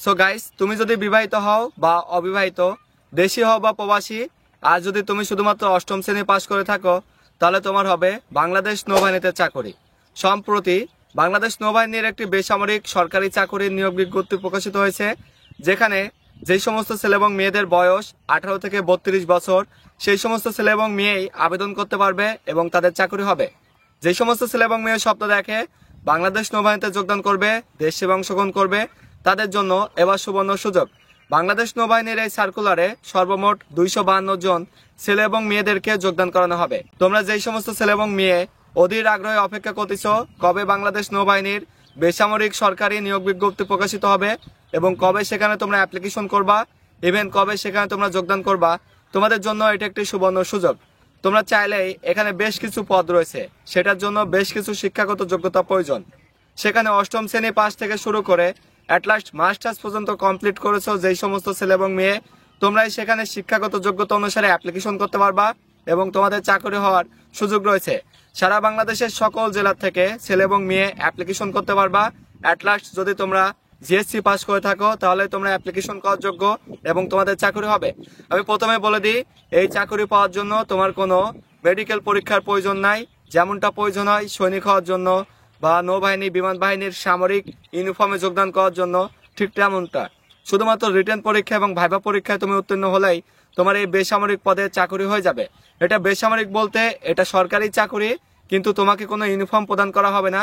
So guys, তুমি যদি বিবাহিত হও বা অবিবাহিত, দেশি হও বা প্রবাসী, আর যদি তুমি শুধুমাত্র অষ্টম শ্রেণী পাশ করে থাকো, তাহলে তোমার হবে বাংলাদেশ নৌবাহিনীতে চাকরি। সম্প্রতি বাংলাদেশ নৌবাহিনীর একটি বেসামরিক সরকারি চাকরির নিয়োগ বিজ্ঞপ্তি প্রকাশিত হয়েছে, যেখানে যেই সমস্ত ছেলে এবং মেয়েদের বয়স 18 থেকে 32 বছর, সেই সমস্ত ছেলে এবং মেয়েই আবেদন করতে পারবে এবং তাদের চাকরি হবে। যেই সমস্ত ছেলে এবং মেয়ে স্বপ্ন দেখে বাংলাদেশ নৌবাহিনীতে যোগদান করবে, দেশ সেবা অংশগ্রহণ করবে, তাদের জন্য এবার সুবর্ণ সুযোগ। বাংলাদেশ নৌবাহিনীর এই সার্কুলারে সর্বমোট 252 জন ছেলে এবং মেয়েদেরকে যোগদান করানো হবে। তোমরা যেই সমস্ত ছেলে এবং মেয়ে অধীর আগ্রহে অপেক্ষা করতেছ কবে বাংলাদেশ নৌবাহিনীর বেসামরিক সরকারি নিয়োগ বিজ্ঞপ্তি প্রকাশিত হবে এবং কবে সেখানে তোমরা অ্যাপ্লিকেশন করবা, ইভেন কবে সেখানে তোমরা যোগদান করবা, তোমাদের জন্য এটা একটি সুবর্ণ সুযোগ। তোমরা চাইলেই এখানে বেশ কিছু পদ রয়েছে, সেটার জন্য বেশ কিছু শিক্ষাগত যোগ্যতা প্রয়োজন। সেখানে অষ্টম শ্রেণী পাস থেকে শুরু করে অ্যাটলাস্ট মাস্টার্স পর্যন্ত কমপ্লিট করেছো যেই সমস্ত ছেলে এবং মেয়ে, তোমরাই সেখানে শিক্ষাগত যোগ্যতা অনুসারে অ্যাপ্লিকেশন করতে পারবা এবং তোমাদের চাকরি হওয়ার সুযোগ রয়েছে। সারা বাংলাদেশের সকল জেলা থেকে ছেলে এবং মেয়ে অ্যাপ্লিকেশন করতে পারবা। অ্যাটলাস্ট যদি তোমরা জিএসসি পাস করে থাকো তাহলে তোমরা অ্যাপ্লিকেশন করার যোগ্য এবং তোমাদের চাকরি হবে। আমি প্রথমে বলে দিই, এই চাকরি পাওয়ার জন্য তোমার কোনো মেডিকেল পরীক্ষার প্রয়োজন নাই, যেমনটা প্রয়োজন হয় সৈনিক হওয়ার জন্য বা নৌবাহিনী বিমান বাহিনীর সামরিক ইউনিফর্মে যোগদান করার জন্য, ঠিক তেমনটা। শুধুমাত্র রিটেন পরীক্ষা এবং ভাইভা পরীক্ষায় তুমি উত্তীর্ণ হলেই তোমার এই বেসামরিক পদে চাকরি হয়ে যাবে। এটা বেসামরিক বলতে এটা সরকারি চাকরি, কিন্তু তোমাকে কোনো ইউনিফর্ম প্রদান করা হবে না।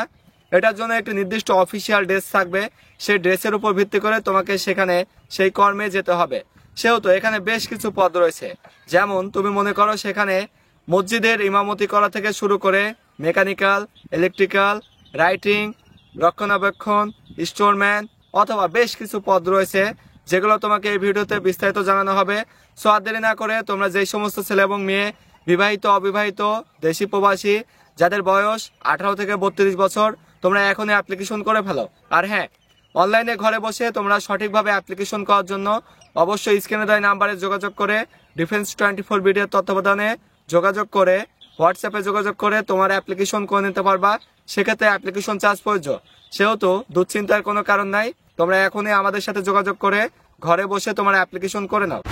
এটার জন্য একটি নির্দিষ্ট অফিসিয়াল ড্রেস থাকবে, সেই ড্রেসের উপর ভিত্তি করে তোমাকে সেখানে সেই কর্মে যেতে হবে। সেহেতু এখানে বেশ কিছু পদ রয়েছে, যেমন তুমি মনে করো সেখানে মসজিদের ইমামতি করা থেকে শুরু করে মেকানিক্যাল, ইলেকট্রিক্যাল, রাইটিং, রক্ষণাবেক্ষণ, স্টোরম্যান, অথবা বেশ কিছু পদ রয়েছে যেগুলো তোমাকে এই ভিডিওতে বিস্তারিত জানানো হবে। সো আর দেরি না করে তোমরা যেই সমস্ত ছেলে এবং মেয়ে বিবাহিত, অবিবাহিত, দেশি প্রবাসী, যাদের বয়স 18 থেকে 32 বছর, তোমরা এখনই অ্যাপ্লিকেশন করে ফেলো। আর হ্যাঁ, অনলাইনে ঘরে বসে তোমরা সঠিকভাবে অ্যাপ্লিকেশন করার জন্য অবশ্যই স্ক্রিনে দেওয়া নাম্বারে যোগাযোগ করে ডিফেন্স 24 ভিডিওর তত্ত্বাবধানে যোগাযোগ করে হোয়াটসঅ্যাপে যোগাযোগ করে তোমার অ্যাপ্লিকেশন করে নিতে পারবা। সেক্ষেত্রে অ্যাপ্লিকেশন চার্জ প্রযোজ্য, সেহেতু দুশ্চিন্তার কোনো কারণ নাই। তোমরা এখনই আমাদের সাথে যোগাযোগ করে ঘরে বসে তোমার অ্যাপ্লিকেশন করে নাও।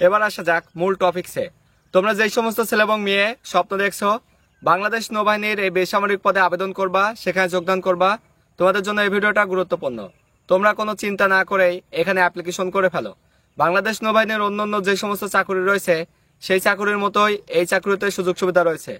এবার আসা যাক মূল টপিকসে। তোমরা যেই সমস্ত ছেলে এবং মেয়ে স্বপ্ন দেখছো বাংলাদেশ নৌবাহিনীর এই বেসামরিক পদে আবেদন করবা, সেখানে যোগদান করবা, তোমাদের জন্য এই ভিডিওটা গুরুত্বপূর্ণ। তোমরা কোনো চিন্তা না করেই এখানে অ্যাপ্লিকেশন করে ফেলো। বাংলাদেশ নৌবাহিনীর অন্যান্য যে সমস্ত চাকরি রয়েছে সেই চাকরির মতোই এই চাকরিতে সুযোগ সুবিধা রয়েছে।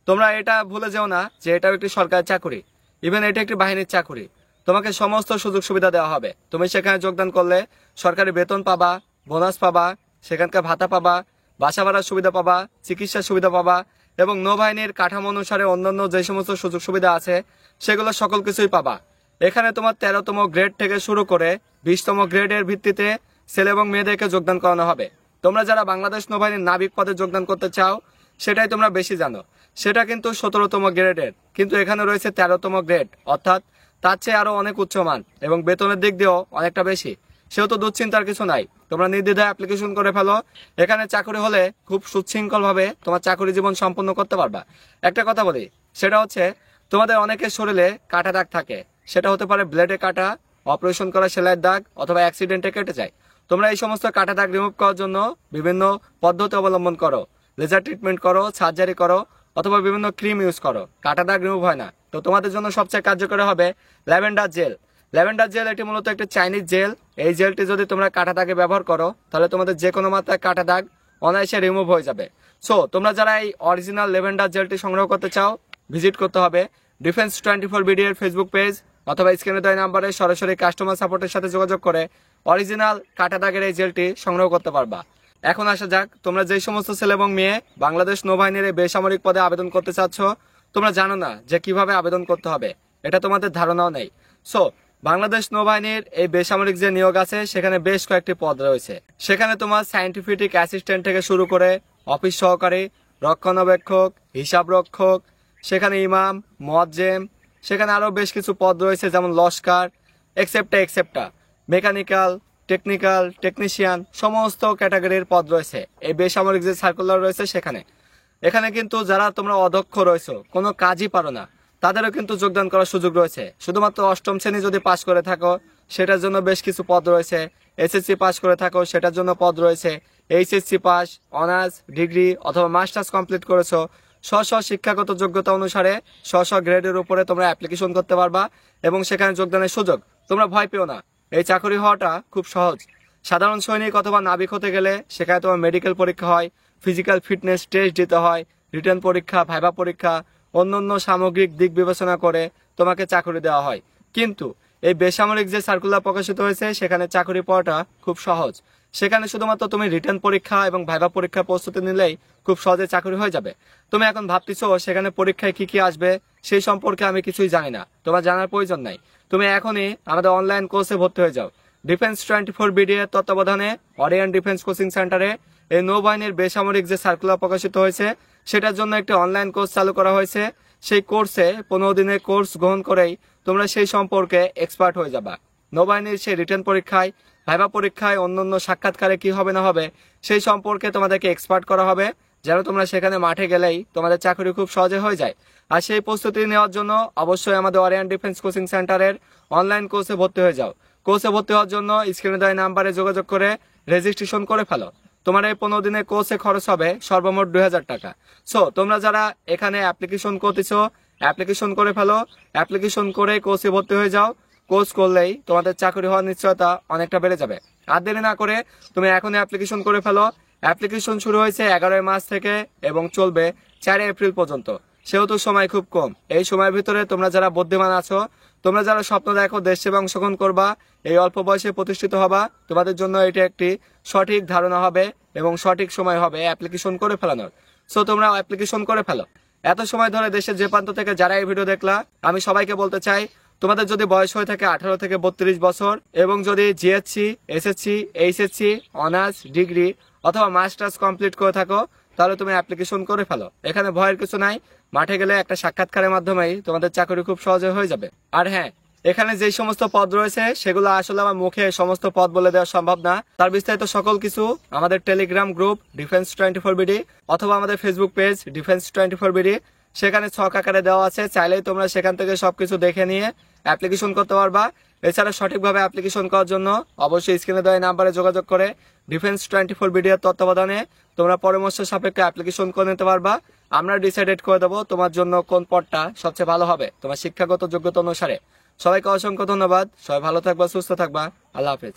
তোমরা এটা ভুলে যেও না যে এটাও একটি সরকারি চাকরি, ইভেন এটা একটি বাহিনীর চাকরি। তোমাকে সমস্ত সুযোগ সুবিধা দেওয়া হবে। তুমি সেখানে যোগদান করলে সরকারি বেতন পাবা, বোনাস পাবা, সেখানকার ভাতা পাবা, বাসা ভাড়ার সুবিধা পাবা, চিকিৎসার সুবিধা পাবা এবং নৌবাহিনীর কাঠামো অনুসারে অন্যান্য যে সমস্ত সুযোগ সুবিধা আছে সেগুলো সকল কিছুই পাবা। এখানে তোমার 13তম গ্রেড থেকে শুরু করে 20তম গ্রেডের ভিত্তিতে ছেলে এবং মেয়েদেরকে যোগদান করানো হবে। তোমরা যারা বাংলাদেশ নৌবাহিনীর নাবিক পদে যোগদান করতে চাও সেটাই তোমরা বেশি জানো, সেটা কিন্তু 17তম গ্রেডের, কিন্তু এখানে রয়েছে 13তম গ্রেড, অর্থাৎ তার চেয়ে আরো অনেক উচ্চমান এবং বেতনের দিক দিয়েও অনেকটা বেশি। সেহেতু দুশ্চিন্তার কিছু নাই, তোমরা নির্দ্বিধায় অ্যাপ্লিকেশন করে ফেলো। এখানে চাকরি হলে খুব সুশৃঙ্খল ভাবে তোমার চাকরি জীবন সম্পন্ন করতে পারবা। একটা কথা বলি, সেটা হচ্ছে তোমাদের অনেকের শরীরে কাটা দাগ থাকে, সেটা হতে পারে ব্লেডে কাটা, অপারেশন করা সেলাইয়ের দাগ, অথবা অ্যাক্সিডেন্টে কেটে যায়। তোমরা এই সমস্ত কাটা দাগ রিমুভ করার জন্য বিভিন্ন পদ্ধতি অবলম্বন করো, লেজার ট্রিটমেন্ট করো, সার্জারি করো, অথবা বিভিন্ন ক্রিম ইউজ করো, কাটা দাগ রিমুভ হয় না। তো তোমাদের জন্য সবচেয়ে কার্যকরী হবে ল্যাভেন্ডার জেল। ল্যাভেন্ডার জেল এটি মূলত একটি চাইনিজ জেল। এই জেলটি যদি তোমরা কাটা দাগে ব্যবহার করো তাহলে তোমাদের যে কোনো মাত্রায় কাটা দাগ অনায়াসে রিমুভ হয়ে যাবে। সো তোমরা যারা এই অরিজিনাল ল্যাভেন্ডার জেলটি সংগ্রহ করতে চাও, ভিজিট করতে হবে ডিফেন্স 24 ভিডিওর ফেসবুক পেজ অথবা স্ক্রিনে দেওয়া নাম্বারে সরাসরি কাস্টমার সাপোর্টের সাথে যোগাযোগ করে অরিজিনাল কাটা দাগের এই জেলটি সংগ্রহ করতে পারবা। এখন আসা যাক, তোমরা যেই সমস্ত ছেলে এবং মেয়ে বাংলাদেশ নৌবাহিনীর এই বেসামরিক পদে আবেদন করতে চাচ্ছ, তোমরা জানো না যে কিভাবে আবেদন করতে হবে, এটা তোমাদের ধারণাও নেই। সো বাংলাদেশ নৌবাহিনীর এই বেসামরিক যে নিয়োগ আছে সেখানে বেশ কয়েকটি পদ রয়েছে। সেখানে তোমার সায়েন্টিফিক অ্যাসিস্ট্যান্ট থেকে শুরু করে অফিস সহকারী, রক্ষণাবেক্ষক, হিসাব রক্ষক, সেখানে ইমাম, মুয়াজ্জেম, সেখানে আরো বেশ কিছু পদ রয়েছে যেমন লস্কার, এক্সেপ্টা, মেকানিক্যাল, টেকনিক্যাল, টেকনিশিয়ান, সমস্ত ক্যাটাগরির পদ রয়েছে এই বেসামরিক যে সার্কুলার রয়েছে সেখানে। এখানে কিন্তু যারা তোমরা অদক্ষ রয়েছো, কোনো কাজই পারো না, তাদেরও কিন্তু যোগদান করার সুযোগ রয়েছে। শুধুমাত্র অষ্টম শ্রেণী যদি পাশ করে থাকো সেটার জন্য বেশ কিছু পদ রয়েছে, এসএসসি পাশ করে থাকো সেটার জন্য পদ রয়েছে, এইচএসসি পাস, অনার্স, ডিগ্রি অথবা মাস্টার্স কমপ্লিট করেছো, স্ব শিক্ষাগত যোগ্যতা অনুসারে স্ব গ্রেডের উপরে তোমরা অ্যাপ্লিকেশন করতে পারবা এবং সেখানে যোগদানের সুযোগ। তোমরা ভয় পেও না, এই চাকরি হওয়াটা খুব সহজ। সাধারণ সৈনিক অথবা নাবিক হতে গেলে সেখানে তোমার মেডিকেল পরীক্ষা হয়, ফিজিক্যাল ফিটনেস টেস্ট দিতে হয়, রিটেন পরীক্ষা, ভাইভা পরীক্ষা, অন্যান্য সামগ্রিক দিক বিবেচনা করে তোমাকে চাকরি দেওয়া হয়। কিন্তু এই বেসামরিক যে সার্কুলার প্রকাশিত হয়েছে সেখানে চাকরি পাওয়াটা খুব সহজ। সেখানে শুধুমাত্র তুমি রিটেন পরীক্ষা এবং ভাইভা পরীক্ষার প্রস্তুতি নিলেই খুব সহজে চাকরি হয়ে যাবে। তুমি এখন ভাবতেছো সেখানে পরীক্ষায় কি কি আসবে সেই সম্পর্কে আমি কিছুই জানি না, তোমার জানার প্রয়োজন নাই। তুমি এখনই আমাদের অনলাইন কোর্সে ভর্তি হয়ে যাও। ডিফেন্স 24 BD এর তত্ত্বাবধানে অরিয়ন ডিফেন্স কোচিং সেন্টারে এই নৌবাহিনীর বেসামরিক যে সার্কুলার প্রকাশিত হয়েছে সেটার জন্য একটি অনলাইন কোর্স চালু করা হয়েছে। সেই কোর্সে 15 দিনের কোর্স গ্রহণ করেই তোমরা সেই সম্পর্কে এক্সপার্ট হয়ে যাবা। নৌবাহিনীর সেই রিটেন পরীক্ষায়, ভাইভা পরীক্ষায়, অন্যান্য সাক্ষাৎকারে কি হবে না হবে সেই সম্পর্কে তোমাদেরকে এক্সপার্ট করা হবে, যেন তোমরা সেখানে মাঠে গেলেই তোমাদের চাকরি খুব সহজে হয়ে যায়। আর সেই প্রস্তুতি নেওয়ার জন্য অবশ্যই আমাদের অরিয়ন ডিফেন্স কোচিং সেন্টারের অনলাইন কোর্সে ভর্তি হয়ে যাও। কোর্সে ভর্তি হওয়ার জন্য স্ক্রিনে দেওয়া নাম্বারে যোগাযোগ করে রেজিস্ট্রেশন করে ফেলো। তোমার এই 15 দিনের কোর্সে খরচ হবে সর্বমোট 2000 টাকা। সো তোমরা যারা এখানে অ্যাপ্লিকেশন করতেছো, অ্যাপ্লিকেশন করে ফেলো, অ্যাপ্লিকেশন করে কোর্সে ভর্তি হয়ে যাও। কোর্স করলেই তোমাদের চাকরি হওয়ার নিশ্চয়তা অনেকটা বেড়ে যাবে। আর দেরি না করে তুমি এখনই অ্যাপ্লিকেশন করে ফেলো। অ্যাপ্লিকেশন শুরু হয়েছে 11 মার্চ থেকে এবং চলবে 4 এপ্রিল পর্যন্ত, সেহেতু সময় খুব কম। এই সময়ের ভিতরে তোমরা যারা বুদ্ধিমান আছো, তোমরা যারা স্বপ্ন দেখো দেশ সেবা অংশগ্রহণ করবা, এই অল্প বয়সে প্রতিষ্ঠিত হবা, তোমাদের জন্য এটা একটি সঠিক ধারণা হবে এবং সঠিক সময় হবে অ্যাপ্লিকেশন করে ফেলানোর। সো তোমরা অ্যাপ্লিকেশন করে ফেলো। এত সময় ধরে দেশের যে প্রান্ত থেকে যারা এই ভিডিও দেখলা, আমি সবাইকে বলতে চাই, তোমাদের যদি বয়স হয়ে থাকে 18 থেকে 32 বছর এবং যদি GSC, SSC, HSC, honours, degree অথবা মাস্টার্স কমপ্লিট করে থাকো, তাহলে তুমি অ্যাপ্লিকেশন করে ফেলো। এখানে ভয়ের কিছু নাই, মাঠে গেলে একটা সাক্ষাৎকারের মাধ্যমেই তোমাদের চাকরি খুব সহজে হয়ে যাবে। আর হ্যাঁ, এখানে যে সমস্ত পদ রয়েছে সেগুলো আসলে আমার মুখে সমস্ত পদ বলে দেওয়া সম্ভব না। তার বিস্তারিত সকল কিছু আমাদের টেলিগ্রাম গ্রুপ ডিফেন্স 24 BD অথবা আমাদের ফেসবুক পেজ ডিফেন্স 24 BD, সেখানে ছক আকারে দেওয়া আছে। চাইলেই তোমরা সেখান থেকে সবকিছু দেখে নিয়ে অ্যাপ্লিকেশন করতে পারবা। এছাড়া সঠিকভাবে অ্যাপ্লিকেশন করার জন্য অবশ্যই স্ক্রিনে দেওয়া নাম্বারে যোগাযোগ করে ডিফেন্স 24 BD এর তত্ত্বাবধানে তোমরা পরামর্শ সাপেক্ষে অ্যাপ্লিকেশন করে নিতে পারবা। আমরা ডিসাইডেড করে দেবো তোমার জন্য কোন পদটা সবচেয়ে ভালো হবে তোমার শিক্ষাগত যোগ্যতা অনুসারে। সবাইকে অসংখ্য ধন্যবাদ। সবাই ভালো থাকবা, সুস্থ থাকবা। আল্লাহ হাফেজ।